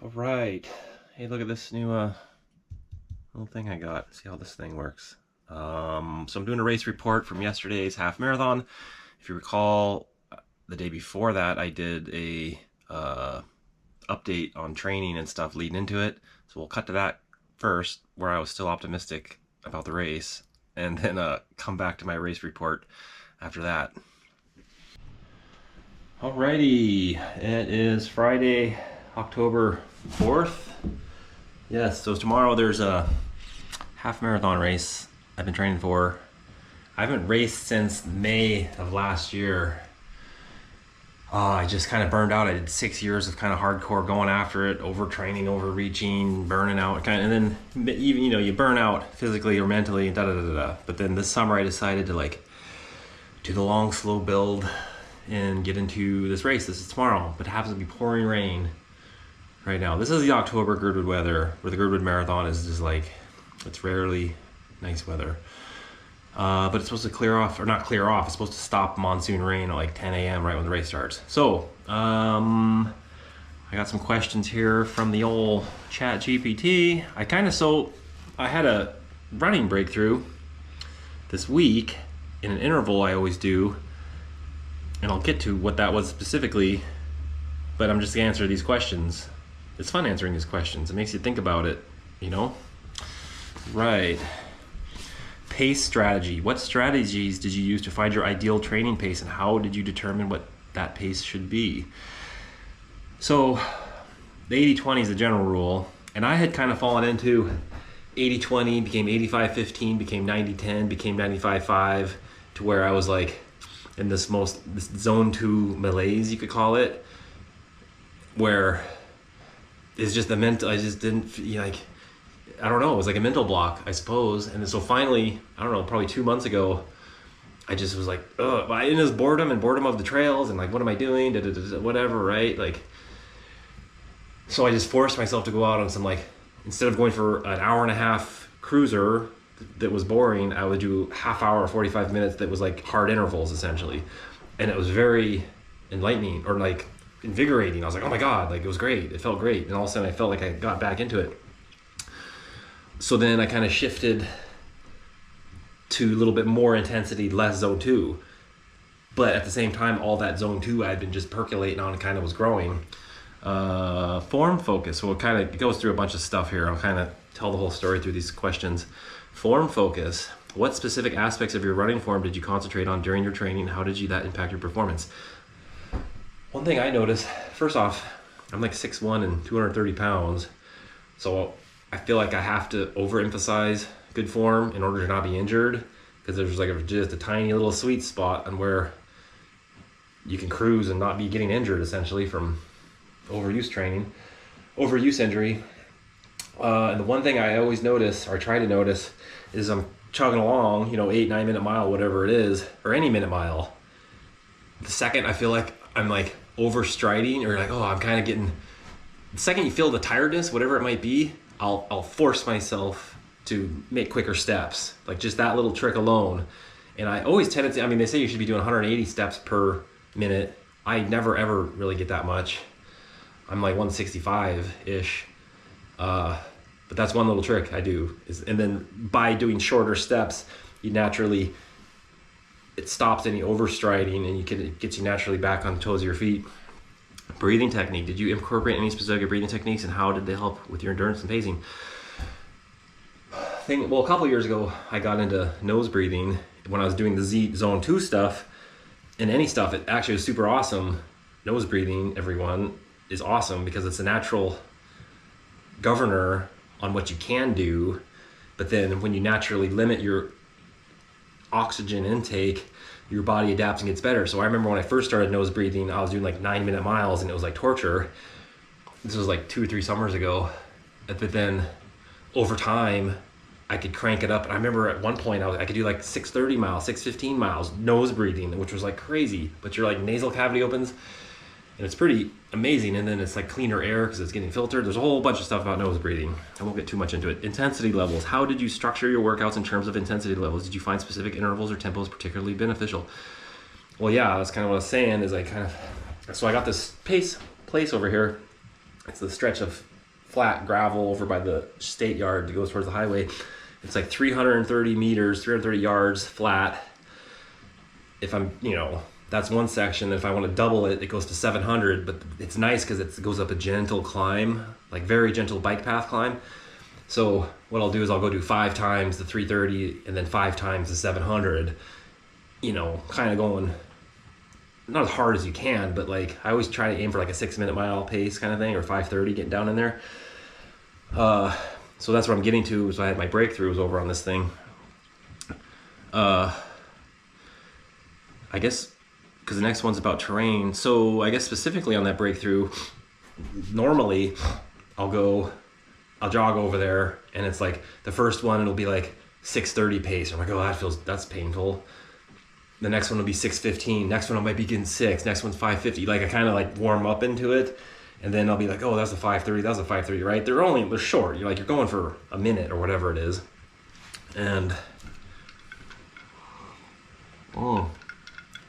All right. Hey, look at this new little thing I got. See how this thing works. So I'm doing a race report from yesterday's half marathon. If you recall, the day before that, I did a update on training and stuff leading into it. So we'll cut to that first, where I was still optimistic about the race, and then come back to my race report after that. Alrighty, it is Friday, October 4th. Yes, so tomorrow there's a half marathon race I've been training for. I haven't raced since May of last year. I just kind of burned out. I did 6 years of kind of hardcore going after it, overtraining, overreaching, burning out, and then even you burn out physically or mentally, da da da da. But then this summer I decided to do the long, slow build and get into this race. This is tomorrow, but it happens to be pouring rain right now. This is the October Girdwood weather, where the Girdwood Marathon is just it's rarely nice weather. But it's supposed to clear off, or not clear off, it's supposed to stop monsoon rain at 10 a.m. right when the race starts. So, I got some questions here from the old chat GPT. I had a running breakthrough this week in an interval I always do, and I'll get to what that was specifically, but I'm just gonna answer these questions. It's fun answering these questions. It makes you think about it, Right. Pace strategy. What strategies did you use to find your ideal training pace, and how did you determine what that pace should be? So the 80-20 is the general rule, and I had kind of fallen into 80-20, became 85-15, became 90-10, became 95-5, to where I was in this zone 2 malaise, you could call it, where it's just the mental, I just didn't I don't know, it was like a mental block, I suppose. And so finally, I don't know, probably 2 months ago, I just was ugh, in this boredom of the trails, and what am I doing, whatever, right? So I just forced myself to go out on some, instead of going for an hour and a half cruiser that was boring, I would do half hour, 45 minutes that was hard intervals, essentially. And it was very enlightening, or invigorating. I was oh my God, it was great. It felt great. And all of a sudden I felt like I got back into it. So then I kind of shifted to a little bit more intensity, less zone 2. But at the same time, all that zone 2 I had been just percolating on and kind of was growing. Form focus. So it goes through a bunch of stuff here. I'll kind of tell the whole story through these questions. Form focus. What specific aspects of your running form did you concentrate on during your training? How did that impact your performance? One thing I noticed, first off, I'm 6'1" and 230 pounds. So I feel like I have to overemphasize good form in order to not be injured, because there's just a tiny little sweet spot on where you can cruise and not be getting injured, essentially, from overuse injury. And the one thing I always notice, or try to notice, is I'm chugging along, 8-9 minute mile, whatever it is, or any minute mile. The second I feel like I'm overstriding, or I'm kind of getting, the second you feel the tiredness, whatever it might be, I'll force myself to make quicker steps, just that little trick alone. And I always tend to, they say you should be doing 180 steps per minute. I never ever really get that much. I'm 165-ish. But that's one little trick I do, and then by doing shorter steps, it stops any overstriding, and it gets you naturally back on the toes of your feet. Breathing technique. Did you incorporate any specific breathing techniques, and how did they help with your endurance and pacing? A couple of years ago, I got into nose breathing when I was doing the zone 2 stuff, and any stuff. It actually was super awesome. Nose breathing, everyone, is awesome because it's a natural governor on what you can do. But then when you naturally limit your oxygen intake, your body adapts and gets better. So I remember when I first started nose breathing, I was doing 9 minute miles, and it was torture. This was 2 or 3 summers ago. But then over time, I could crank it up. And I remember at one point I could do 6:30 miles, 6:15 miles nose breathing, which was like crazy. But your nasal cavity opens, and it's pretty amazing. And then it's cleaner air because it's getting filtered. There's a whole bunch of stuff about nose breathing. I won't get too much into it. Intensity levels. How did you structure your workouts in terms of intensity levels? Did you find specific intervals or tempos particularly beneficial? Well, yeah, that's kind of what I was saying, so I got this place over here. It's the stretch of flat gravel over by the state yard that goes towards the highway. It's like 330 meters, 330 yards flat. If I'm, that's one section. If I want to double it, it goes to 700, but it's nice because it goes up a gentle climb, like very gentle bike path climb. So what I'll do is I'll go do 5 times the 330 and then 5 times the 700, kind of going not as hard as you can, but like I always try to aim for like a 6-minute mile pace kind of thing, or 5:30, getting down in there. So that's what I'm getting to. So I had my breakthrough was over on this thing. I guess because the next one's about terrain. So I guess specifically on that breakthrough, normally I'll jog over there, and it's like the first one it'll be like 6:30 pace. I'm like, oh, that's painful. The next one will be 6:15. Next one I might be getting 6. Next one's 5:50. Like I kind of like warm up into it, and then I'll be like, oh, that's a 5:30. That's a 5:30, right? They're short. You're going for a minute or whatever it is, and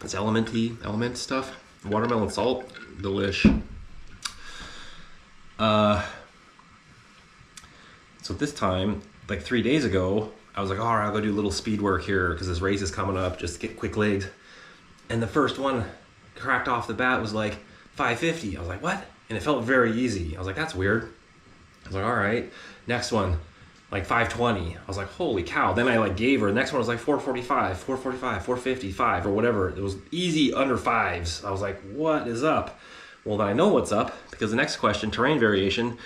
it's element stuff. Watermelon salt, delish. So this time, like 3 days ago, I was like, all right, I'll go do a little speed work here because this race is coming up, just get quick legs. And the first one cracked off the bat was like 5:50. I was like, what? And it felt very easy. I was like, that's weird. I was like, all right. Next one, like 5:20. I was like, holy cow. Then I like gave her. The next one was like 4:45, 4:55, or whatever. It was easy under 5s. I was like, what is up? Well, then I know what's up, because the next question, terrain variation,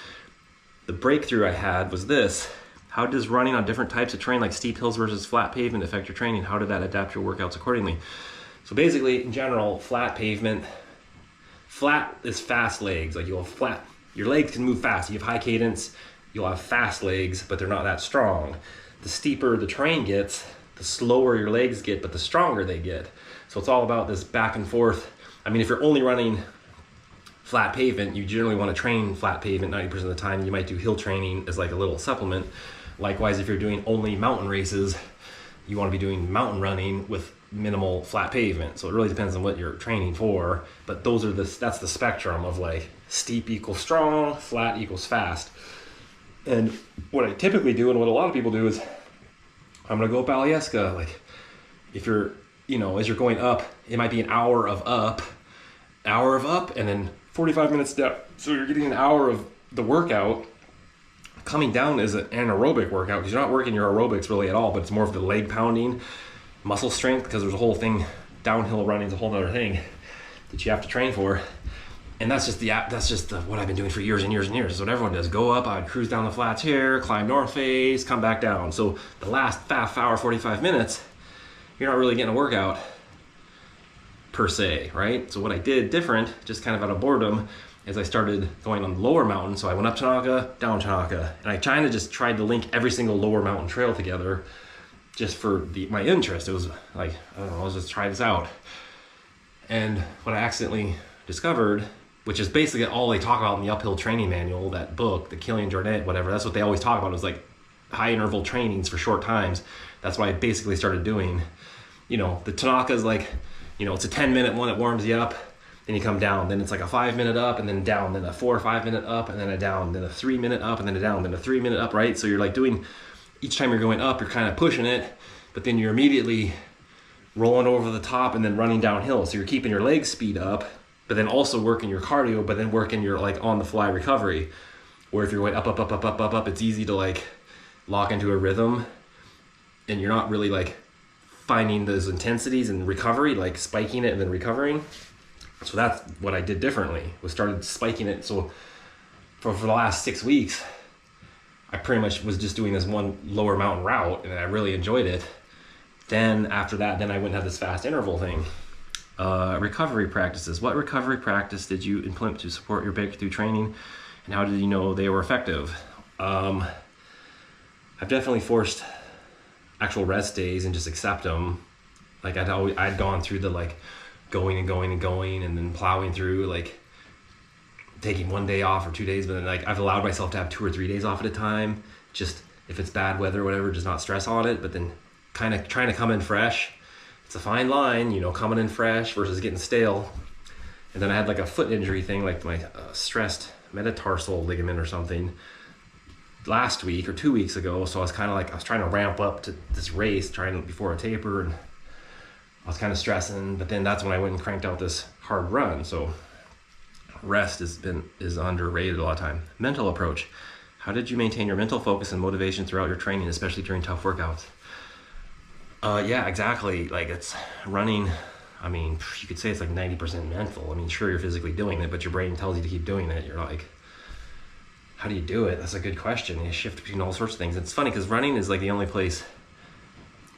the breakthrough I had was this. How does running on different types of terrain, like steep hills versus flat pavement, affect your training? How did that adapt your workouts accordingly? So basically, in general, flat pavement, flat is fast legs. Like you'll have flat, your legs can move fast. You have high cadence, you'll have fast legs, but they're not that strong. The steeper the terrain gets, the slower your legs get, but the stronger they get. So it's all about this back and forth. I mean, if you're only running flat pavement, you generally want to train flat pavement 90% of the time. You might do hill training as like a little supplement. Likewise, if you're doing only mountain races, you want to be doing mountain running with minimal flat pavement. So it really depends on what you're training for, but that's the spectrum of like steep equals strong, flat equals fast. And what I typically do, and what a lot of people do, is I'm going to go up Alyeska. Like if you're, as you're going up, it might be an hour of up, and then 45 minutes down. So you're getting an hour of the workout. Coming down is an anaerobic workout because you're not working your aerobics really at all, but it's more of the leg pounding, muscle strength, because there's a whole thing. Downhill running is a whole other thing that you have to train for. And that's just what I've been doing for years and years and years. That's what everyone does. Go up, I'd cruise down the flats here, climb north face, come back down. So the last half hour, 45 minutes, you're not really getting a workout per se, right? So what I did different, just kind of out of boredom, is I started going on the lower mountain. So I went up Tanaka, down Tanaka, and I kind of just tried to link every single lower mountain trail together just for my interest. It was like, I don't know, let's just try this out. And what I accidentally discovered, which is basically all they talk about in the uphill training manual, that book, the Killian Jornet, whatever, that's what they always talk about, is like high interval trainings for short times. That's what I basically started doing. The Tanaka is like, it's a 10-minute one that warms you up, then you come down, then it's like a 5-minute up, and then down, then a 4 or 5-minute up, and then a down, then a 3-minute up, and then a down, then a 3-minute up, right? So you're like doing, each time you're going up, you're kind of pushing it, but then you're immediately rolling over the top and then running downhill. So you're keeping your leg speed up, but then also working your cardio, but then working your like on the fly recovery. Where if you're going up, it's easy to like lock into a rhythm, and you're not really like finding those intensities and recovery, like spiking it and then recovering. So that's what I did differently, was started spiking it. So for the last 6 weeks, I pretty much was just doing this one lower mountain route, and I really enjoyed it. Then after that, I went and had this fast interval thing. Recovery practices. What recovery practice did you implement to support your breakthrough training, and how did you know they were effective? I've definitely forced actual rest days and just accept them. Like I'd gone through the like going and then plowing through, like taking 1 day off or 2 days, but then like I've allowed myself to have 2 or 3 days off at a time, just if it's bad weather or whatever, just not stress on it, but then kind of trying to come in fresh. It's a fine line, coming in fresh versus getting stale. And then I had like a foot injury thing, like my stressed metatarsal ligament or something last week or 2 weeks ago. So I was kind of like, I was trying to ramp up to this race, before a taper, and I was kind of stressing, but then that's when I went and cranked out this hard run. So rest is underrated a lot of time. Mental approach. How did you maintain your mental focus and motivation throughout your training, especially during tough workouts? Yeah, exactly. Like, it's running. I mean, you could say it's like 90% mental. I mean, sure, you're physically doing it, but your brain tells you to keep doing it. You're like, how do you do it? That's a good question. You shift between all sorts of things. It's funny because running is like the only place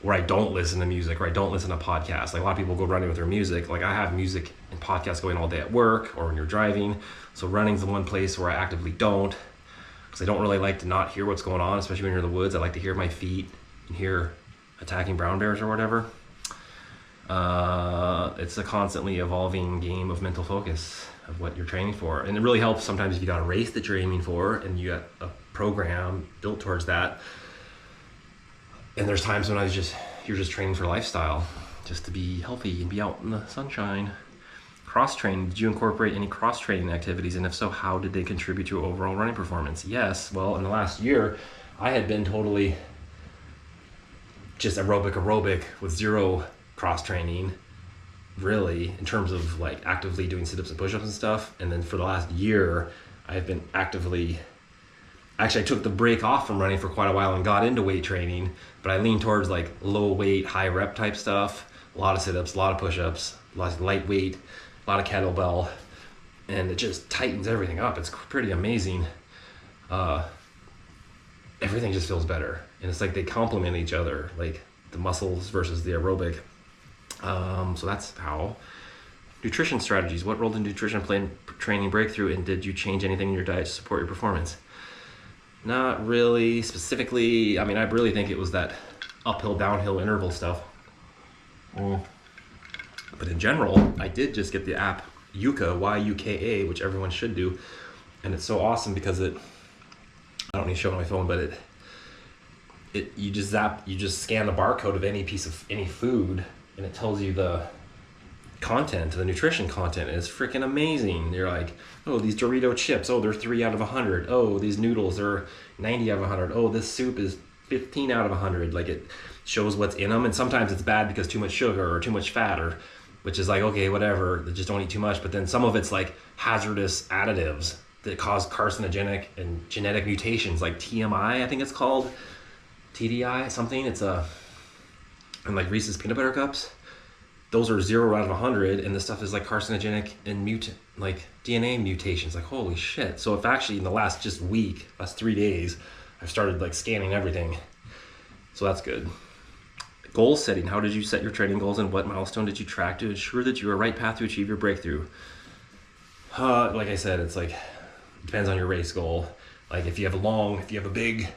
where I don't listen to music, or I don't listen to podcasts. Like, a lot of people go running with their music. Like, I have music and podcasts going all day at work or when you're driving. So running's the one place where I actively don't, because I don't really like to not hear what's going on, especially when you're in the woods. I like to hear my feet and hear attacking brown bears or whatever. It's a constantly evolving game of mental focus of what you're training for. And it really helps sometimes if you got a race that you're aiming for and you got a program built towards that. And there's times when you're just training for lifestyle, just to be healthy and be out in the sunshine. Cross training, did you incorporate any cross training activities? And if so, how did they contribute to your overall running performance? Yes, well, in the last year, I had been totally just aerobic with zero cross training, really, in terms of like actively doing sit-ups and push-ups and stuff. And then for the last year, I've been actually I took the break off from running for quite a while and got into weight training, but I leaned towards like low weight, high rep type stuff, a lot of sit-ups, a lot of push-ups, a lot of lightweight, a lot of kettlebell, and it just tightens everything up. It's pretty amazing. Everything just feels better, and it's like they complement each other, like the muscles versus the aerobic. So that's how. Nutrition strategies. What role did nutrition play in training breakthrough, and did you change anything in your diet to support your performance? Not really specifically. I mean, I really think it was that uphill, downhill interval stuff. But in general, I did just get the app Yuka, Y-U-K-A, which everyone should do. And it's so awesome because I don't need to show it on my phone, but you just scan the barcode of any piece of any food, and it tells you the content, the nutrition content is freaking amazing. You're like, oh, these Dorito chips, oh, they're 3 out of 100. Oh, these noodles are 90 out of 100. Oh, this soup is 15 out of 100. Like, it shows what's in them, and sometimes it's bad because too much sugar or too much fat, or which is like, okay, whatever, just don't eat too much. But then some of it's like hazardous additives that cause carcinogenic and genetic mutations, like TMI, I think it's called, TDI, something. It's and like Reese's peanut butter cups, those are 0 out of 100, and this stuff is like carcinogenic and like DNA mutations. Like, holy shit. So if actually in the last 3 days, I've started like scanning everything. So that's good. Goal setting. How did you set your training goals, and what milestone did you track to ensure that you were on the right path to achieve your breakthrough? Like I said, it's like, it depends on your race goal. Like, if you have a big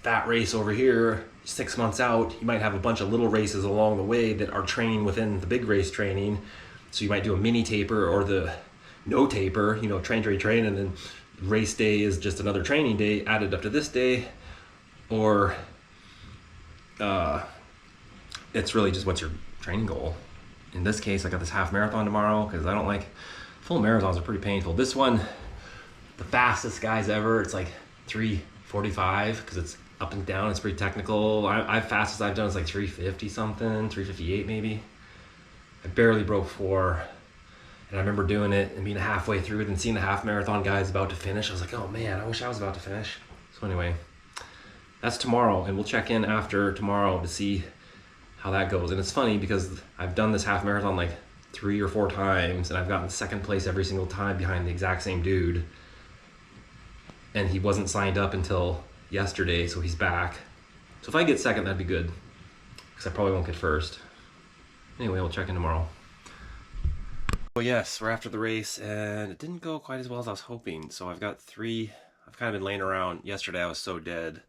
fat race over here 6 months out, you might have a bunch of little races along the way that are training within the big race training. So you might do a mini taper or the no taper, train, and then race day is just another training day added up to this day. Or it's really just what's your training goal. In this case, I got this half marathon tomorrow because I don't like, full marathons are pretty painful. This one, the fastest guys ever, it's like 3:45 because it's up and down. It's pretty technical. Fastest I've done is like 350 something, 358 maybe. I barely broke 4, and I remember doing it and being halfway through it and seeing the half marathon guys about to finish. I was like, oh man, I wish I was about to finish. So anyway, that's tomorrow, and we'll check in after tomorrow to see how that goes. And it's funny because I've done this half marathon like 3 or 4 times, and I've gotten second place every single time behind the exact same dude. And he wasn't signed up until yesterday, so he's back. So if I get second, that'd be good, because I probably won't get first. Anyway, we'll check in tomorrow. Well, yes, we're after the race, and it didn't go quite as well as I was hoping. So I've got 3. I've kind of been laying around. Yesterday I was so dead,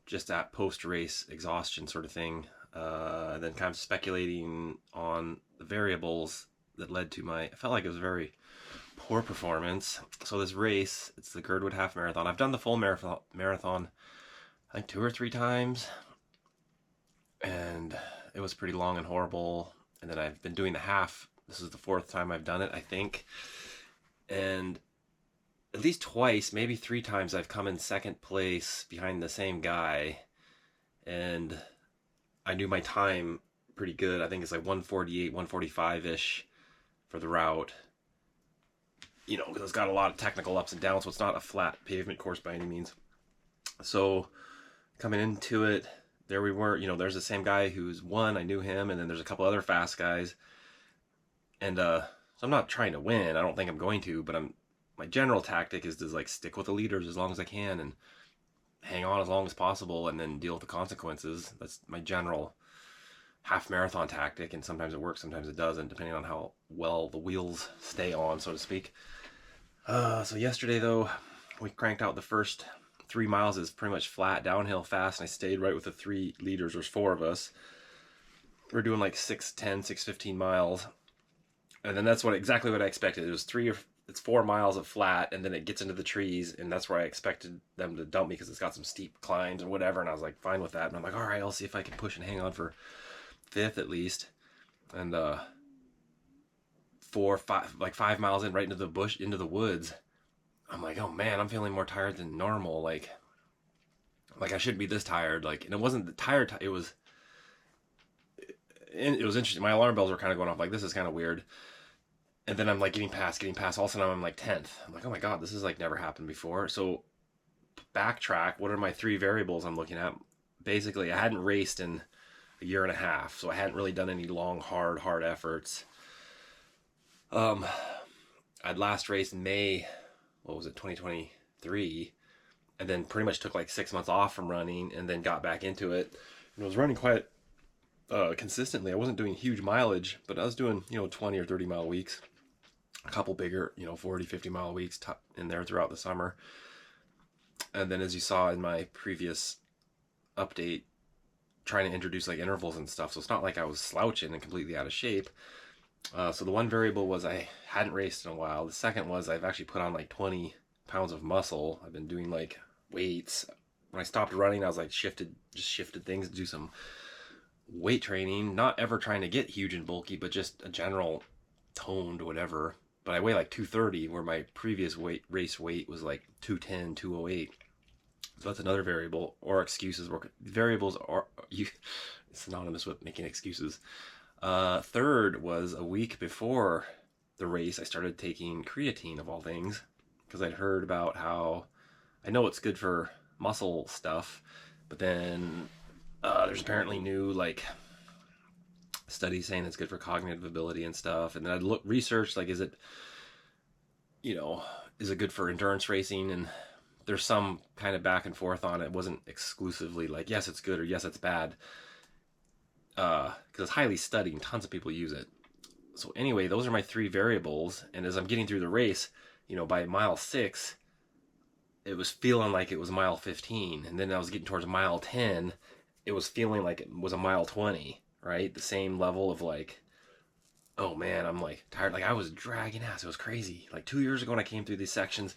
just that post-race exhaustion sort of thing. And then kind of speculating on the variables that led to I felt like it was a very poor performance. So this race, it's the Girdwood Half Marathon. I've done the full marathon I think 2 or 3 times, and it was pretty long and horrible. And then I've been doing the half. This is the 4th time I've done it, I think. And at least twice, maybe 3 times, I've come in second place behind the same guy. And I knew my time pretty good. I think it's like 148, 145 ish for the route. Because it's got a lot of technical ups and downs, so it's not a flat pavement course by any means. So coming into it, there we were. There's the same guy who's won. I knew him, and then there's a couple other fast guys. And so I'm not trying to win. I don't think I'm going to, but my general tactic is to like stick with the leaders as long as I can and hang on as long as possible, and then deal with the consequences. That's my general half marathon tactic, and sometimes it works, sometimes it doesn't, depending on how well the wheels stay on, so to speak. So yesterday though, we cranked out the first 3 miles is pretty much flat downhill fast, and I stayed right with the 3 leaders. There's 4 of us. We're doing like 6:10, 6:15 miles, and then that's exactly what I expected. It was 4 miles of flat, and then it gets into the trees, and that's where I expected them to dump me because it's got some steep climbs or whatever, and I was like fine with that. And I'm like, all right, I'll see if I can push and hang on for 5th at least. And 5 miles in, right into the bush, into the woods, I'm like, oh man, I'm feeling more tired than normal. Like I shouldn't be this tired. And it wasn't the tired. It was interesting. My alarm bells were kind of going off. Like, this is kind of weird. And then I'm like getting past. All of a sudden I'm like 10th. I'm like, oh my god, this has like never happened before. So backtrack. What are my 3 variables I'm looking at? Basically, I hadn't raced in a year and a half, so I hadn't really done any long, hard efforts. I'd last raced in May, 2023, and then pretty much took like 6 months off from running, and then got back into it. And I was running quite consistently. I wasn't doing huge mileage, but I was doing 20 or 30 mile weeks, a couple bigger 40, 50 mile weeks in there throughout the summer. And then, as you saw in my previous update, trying to introduce like intervals and stuff, so it's not like I was slouching and completely out of shape. So the one variable was I hadn't raced in a while. The second was I've actually put on like 20 pounds of muscle. I've been doing like weights. When I stopped running, I was like shifted things to do some weight training. Not ever trying to get huge and bulky, but just a general toned whatever. But I weigh like 230, where my previous race weight was like 210, 208. So that's another variable, or excuses. Variables are synonymous with making excuses. Third was a week before the race, I started taking creatine, of all things, because I'd heard about how, I know it's good for muscle stuff, but then there's apparently new like studies saying it's good for cognitive ability and stuff. And then I'd researched like, is it good for endurance racing? And there's some kind of back and forth on it. It wasn't exclusively like, yes, it's good or yes, it's bad. Because it's highly studied and tons of people use it. So anyway, those are my 3 variables. And as I'm getting through the race, by mile 6, it was feeling like it was mile 15. And then I was getting towards mile 10, it was feeling like it was a mile 20, right? The same level of like, oh man, I'm like tired. Like I was dragging ass. It was crazy. Like 2 years ago when I came through these sections,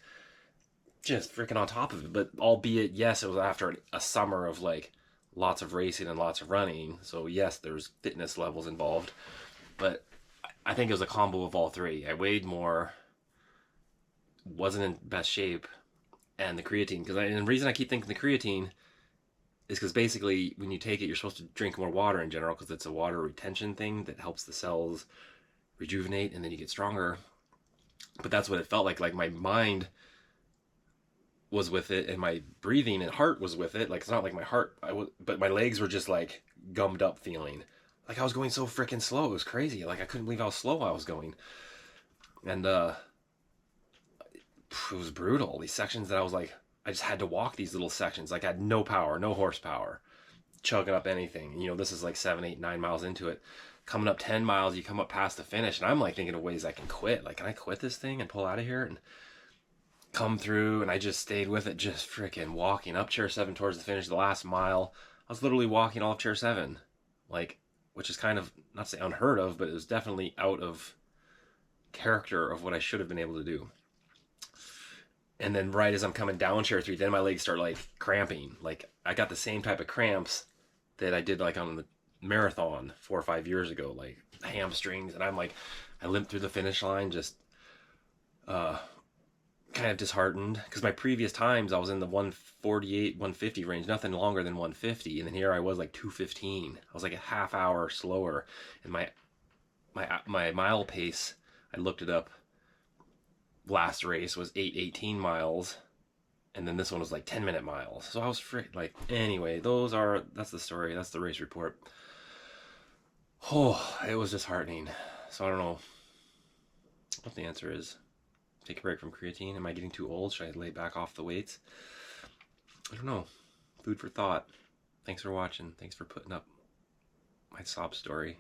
just freaking on top of it. But albeit, yes, it was after a summer of like lots of racing and lots of running. So yes, there's fitness levels involved. But I think it was a combo of all 3. I weighed more, wasn't in best shape, and the creatine. And the reason I keep thinking the creatine is because basically when you take it, you're supposed to drink more water in general, because it's a water retention thing that helps the cells rejuvenate and then you get stronger. But that's what it felt like. Like my mind was with it and my breathing and heart was with it. Like it's not like my heart, but my legs were just like gummed up feeling. Like I was going so freaking slow. It was crazy. Like I couldn't believe how slow I was going. And it was brutal. These sections that I was like, I just had to walk these little sections. Like I had no power, no horsepower, chugging up anything. This is like 7, 8, 9 miles into it. Coming up 10 miles, you come up past the finish, and I'm like thinking of ways I can quit. Like, can I quit this thing and pull out of here and come through? And I just stayed with it, just freaking walking up chair 7 towards the finish. The last mile, I was literally walking all of chair 7, like, which is kind of, not to say unheard of, but it was definitely out of character of what I should have been able to do. And then right as I'm coming down chair 3, then my legs start like cramping. Like I got the same type of cramps that I did like on the marathon 4 or 5 years ago, like hamstrings. And I'm like, I limped through the finish line, just kind of disheartened because my previous times I was in the 148, 150 range, nothing longer than 150, and then here I was like 215. I was like a half hour slower, and my mile pace, I looked it up. Last race was 818 miles, and then this one was like 10-minute miles. So I was like, anyway, that's the story. That's the race report. Oh, it was disheartening. So I don't know what the answer is. Take a break from creatine? Am I getting too old? Should I lay back off the weights? I don't know. Food for thought. Thanks for watching. Thanks for putting up my sob story.